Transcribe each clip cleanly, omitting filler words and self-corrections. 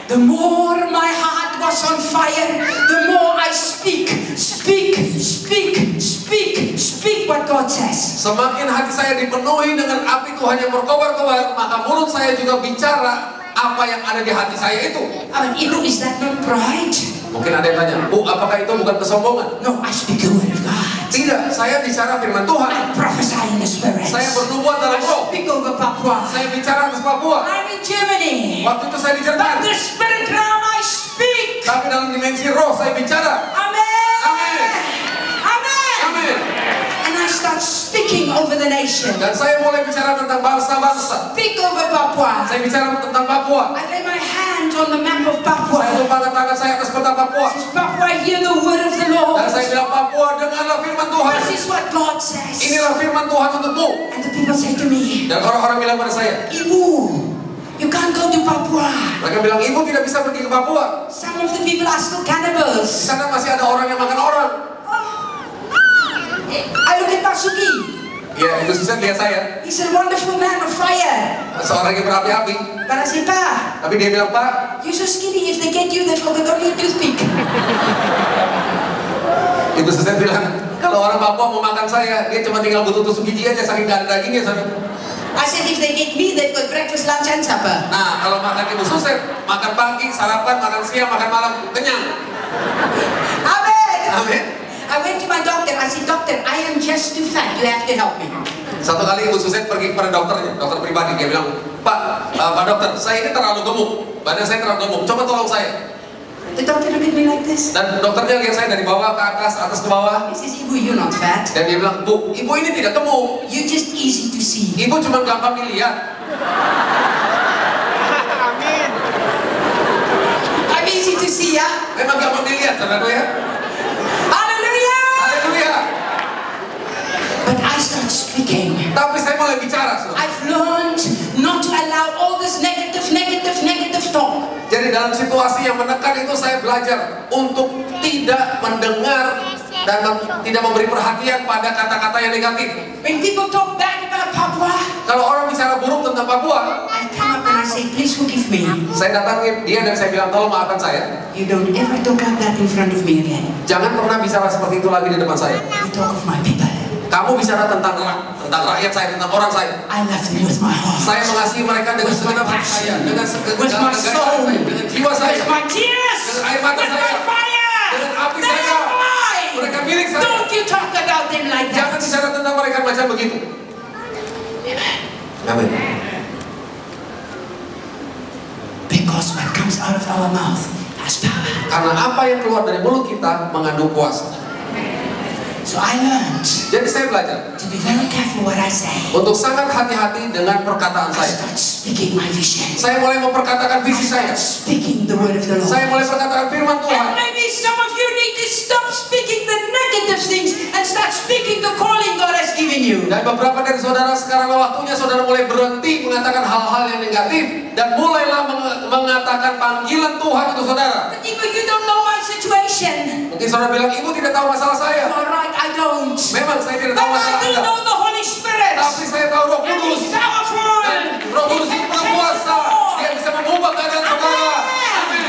The more my heart was on fire, the more I speak what God says. Semakin hati saya dipenuhi dengan api Tuhan yang berkobar-kobar, maka mulut saya juga bicara apa yang ada di hati saya itu. Ibu, is that not pride? Mungkin ada yang tanya, Bu, apakah itu bukan kesombongan? No, I speak the word of God. Tidak, saya bicara firman Tuhan. I prophesy in the Spirit. Saya bernubuat dalam I roh. speak over Papua. Saya bicara atas Papua. I'm in Germany. Waktu itu saya di But Jerman. the Spirit realm I speak. Tapi dalam dimensi roh saya bicara. Amen. Amin. Amen. Amin. And I start speaking over the nation. Dan saya mulai bicara tentang bangsa-bangsa. Speak over Papua. Saya bicara tentang Papua. I lay my hand on the map of Papua. Saya tumpahkan tangan saya atas peta Papua. Says, Papua, hear the word of the Lord. Dan saya bilang, Papua, dengarlah firman Tuhan. This is what God says. Inilah firman Tuhan untukmu. And the people say to me, Dan orang-orang bilang pada saya, Ibu, you can't go to Papua. mereka bilang, Ibu tidak bisa pergi ke Papua. Some of the people are still Di cannibals. sana masih ada orang yang makan orang. I look at Masuki. Ya, itu susah lihat saya. He's a wonderful man of fire. Seorang yang berapi-api. But I say, Pa, Tapi dia bilang, Pak, you're so skinny. If they get you, they forget only a toothpick. itu saya bilang, kalau orang Papua mau makan saya, dia cuma tinggal butuh tusuk gigi aja, saking gak ada dagingnya. I said, if they get me, they've got breakfast, lunch, and supper. Nah, kalau makan Ibu Suset, makan pagi, sarapan, makan siang, makan malam, kenyang. Amen. Amin. I went to my doctor. I said, Doctor, I am just too fat. You have to help me. Satu kali Ibu Suset pergi kepada dokternya, dokter pribadi. Dia bilang, Pak dokter, saya ini terlalu gemuk, badan saya terlalu gemuk, coba tolong saya. The doctor looked at me like this. Dan dokternya lihat saya dari bawah ke atas, atas ke bawah. He says, Ibu, you're not fat. Dan dia bilang, Bu, Ibu ini tidak gemuk. You're just easy to see. Ibu cuma gampang dilihat. I'm easy to see, ya. Memang gampang dilihat, saudara ya. Hallelujah. Haleluya. But I start speaking. Tapi saya mulai bicara, saudara. I've learned not to allow all this negative talk. Jadi dalam situasi yang menekan itu saya belajar untuk tidak mendengar dan tidak memberi perhatian pada kata-kata yang negatif. When people talk bad about Papua, Kalau orang bicara buruk tentang Papua, I come up and I say, please forgive me. saya datangin dia dan saya bilang, tolong maafkan saya. You don't ever talk like that in front of me again. Jangan pernah bicara seperti itu lagi di depan saya. You talk of my people. Kamu bicara tentang rakyat saya, tentang orang saya. I love them with my heart. Saya mengasihi mereka dengan segenap hati saya, dengan segala With my negara soul. saya, dengan jiwa saya, With my tears. dengan air mata With saya, my fire. dengan api They saya. are mine. Mereka milik saya. Don't you talk about them like Jangan that. bicara tentang mereka macam begitu. Amin. Because what comes out of our mouth has power. Karena apa yang keluar dari mulut kita mengandung kuasa. So I learned Jadi saya belajar to be very careful what I say. untuk sangat hati-hati dengan perkataan I saya. start speaking my vision. Saya mulai memperkatakan visi saya. Speaking the word of the Lord. Saya mulai perkatakan firman Tuhan. And maybe some of you need to stop speaking the negative things and start speaking the calling God has given you. Dan beberapa dari saudara sekarang waktunya saudara mulai berhenti mengatakan hal-hal yang negatif dan mulailah mengatakan panggilan Tuhan untuk saudara. But if you don't know my situation, Mungkin saudara bilang, Ibu tidak tahu masalah saya. all right, I don't. Memang saya tidak But tahu masalah I do Anda. know the Holy Spirit. Tapi saya tahu Roh And Kudus. He's powerful. Dan Roh Kudus itu berkuasa. Dia bisa mengubah keadaan saudara. Amin.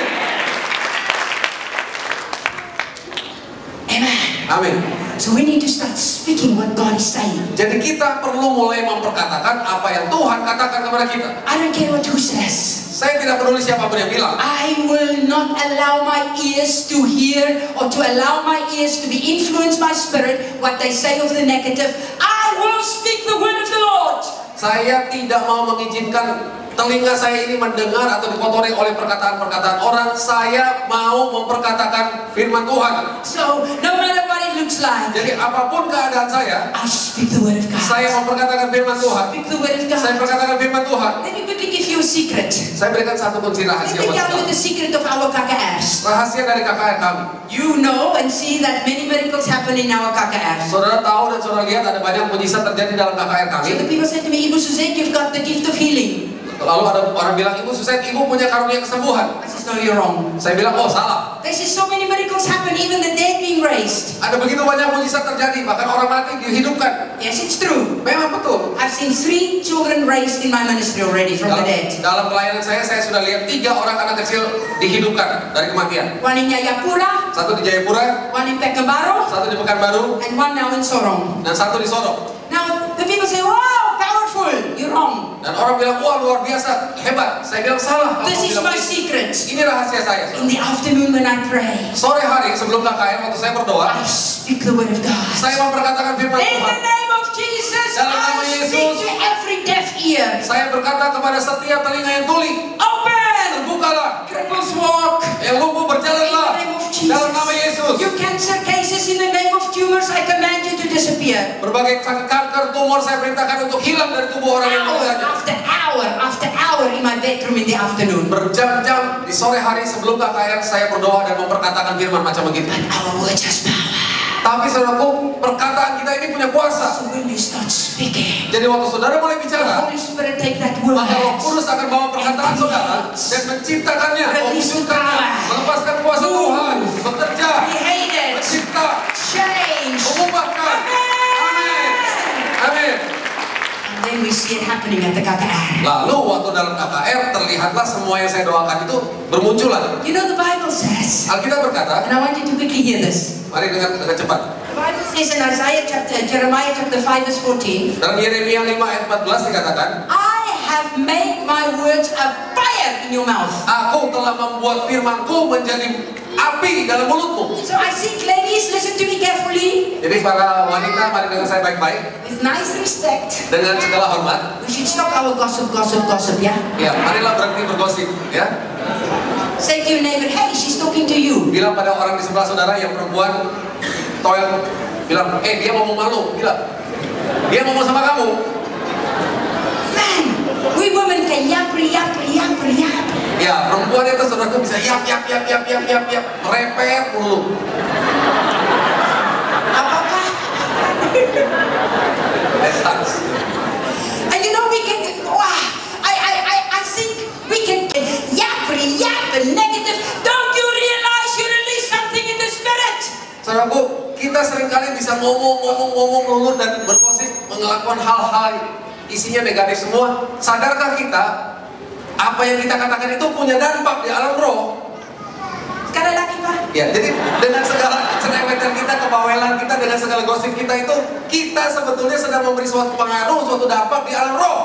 Amen. Amin. So we need to start speaking what God is saying. Jadi kita perlu mulai memperkatakan apa yang Tuhan katakan kepada kita. I don't care what who says. Saya tidak peduli siapapun yang bilang. I will not allow my ears to hear or to allow my ears to be influenced by spirit what they say of the negative. I will speak the word of the Lord. Saya tidak mau mengizinkan telinga saya ini mendengar atau dikotori oleh perkataan-perkataan orang. Saya mau memperkatakan firman Tuhan. So no matter what it looks like, Jadi apapun keadaan saya, I speak the word of God. saya memperkatakan firman Tuhan. Speak the word of Saya God. perkatakan firman Tuhan. Let me quickly give you a secret. Saya berikan satu kunci Let rahasia me buat tell you saudara. the secret of our KKRs. Rahasia dari KKR kami. You know and see that many miracles happen in our KKRs. Saudara tahu dan saudara lihat ada banyak mujizat terjadi dalam KKR kami. So the people say to me, Ibu Suzette, you've got the gift of healing. Lalu ada orang bilang, Ibu Suset, Ibu punya karunia kesembuhan. I said, no, you're wrong. Saya bilang, oh salah. They see so many miracles happen, even the dead being raised. Ada begitu banyak mujizat terjadi, bahkan orang mati dihidupkan. Yes, it's true. Memang betul. I've seen 3 children raised in my ministry already from the dead. Dalam pelayanan saya sudah lihat 3 orang anak kecil dihidupkan dari kematian. One in Jayapura, 1 di Jayapura, one in Pekanbaru, 1 di Pekanbaru, and one now in Sorong. dan 1 di Sorong. Now, the people say, wow, powerful. You're wrong. Dan orang bilang, wah luar biasa, hebat. Saya bilang salah. This is Bilang, my secret. ini rahasia saya. In the afternoon when I pray, Sore hari sebelum KKR, waktu saya berdoa, I speak the word of God. saya memperkatakan firman In Tuhan. the name of Jesus, Dalam nama I Yesus. speak to every deaf ear. Saya berkata kepada setiap telinga yang tuli, Open! terbukalah. Cripples walk. Yang lumpuh berjalanlah. In the name of Jesus. Dalam nama Yesus. You cancer cases in the name of tumors, I command you to disappear. Berbagai sakit kanker, tumor saya perintahkan untuk hilang dari tubuh orang yang Hour mengidapnya. after hour in my bedroom in the afternoon. Berjam-jam di sore hari sebelum KKR saya berdoa dan memperkatakan firman macam begitu. But our words has power. Tapi saudaraku, perkataan kita ini punya kuasa. So when you start speaking, Jadi waktu saudara mulai the bicara, Holy Spirit take that word. maka Roh Kudus akan bawa perkataan saudara dan menciptakannya, mewujudkannya, melepaskan kuasa Tuhan, bekerja, Create it. mencipta, Change. mengubahkan. Amin. Amin. And then we see it happening at the KKR. Lalu waktu dalam KKR terlihatlah semua yang saya doakan itu bermunculan. You know the Bible says, Alkitab berkata, and I want you to quickly hear this. mari dengar dengan cepat. The Bible says in Jeremiah chapter 5 verse 14, Dalam Yeremia 5 ayat 14 dikatakan, I have made my words a fire in your mouth. Aku telah membuat firmanku menjadi api dalam mulutmu. So I think, ladies, listen to me carefully. Jadi para wanita, mari dengar saya baik-baik. With nice respect, Dengan segala hormat, we should stop our gossip, ya. ya marilah berhenti bergosip, ya. Say to your neighbor, hey, she's talking to you. Bilang pada orang di sebelah saudara yang perempuan, toel, bilang, dia ngomong malu, bilang, dia ngomong sama kamu. Man, we women can yap. Ya, perempuan itu saudaraku bisa yap, merepet mulu. Apakah? And you know we can, I think we can yap, negative. Don't you realize you release something in the spirit? Saudaraku, kita seringkali bisa ngomong lulu dan bergosip, melakukan hal-hal isinya negatif semua. Sadarkah kita apa yang kita katakan itu punya dampak di alam roh? Sekali lagi, Pak. Ya, jadi dengan segala kecerewetan kita, kebawelan kita, dengan segala gosip kita itu, kita sebetulnya sedang memberi suatu pengaruh, suatu dampak di alam roh.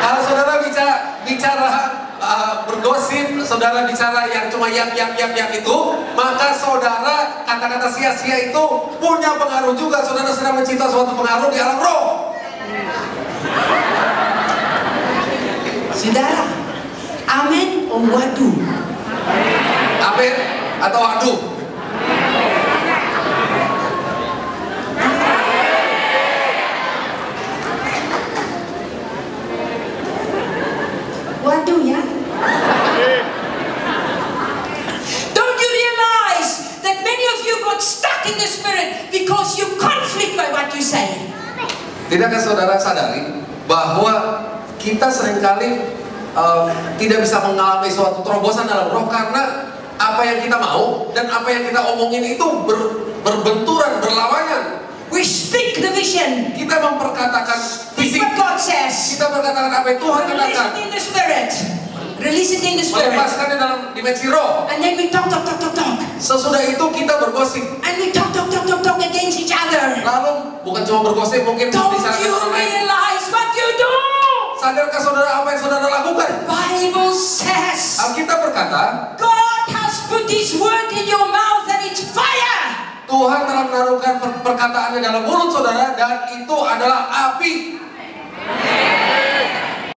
Kalau saudara bicara bergosip, saudara bicara yang cuma yap itu, maka saudara kata-kata sia-sia itu punya pengaruh juga. Saudara sedang mencipta suatu pengaruh di alam roh. Saudara, amin or waduh? Amin atau aduh? Waduh ya. Don't you realize that many of you got stuck in the spirit because you conflict by what you say? Tidakkah saudara sadari bahwa kita seringkali tidak bisa mengalami suatu terobosan dalam roh karena apa yang kita mau dan apa yang kita omongin itu berbenturan, berlawanan. We speak the vision. Kita memperkatakan Speak fisik, what God says. kita berkatakan apa yang Tuhan Release katakan, it in the spirit. Release it in the spirit. melepaskannya dalam dimensi roh. And then we talk. Sesudah itu kita bergosip. And we talk against each other. Lalu bukan cuma bergosip, mungkin Don't bicara you dengan orang lain. realize what you do? Sadarkah saudara apa yang saudara lakukan? Bible says Alkitab berkata, God has put His word in your mouth and it's fire. Tuhan telah menaruhkan perkataannya dalam mulut saudara dan itu adalah api.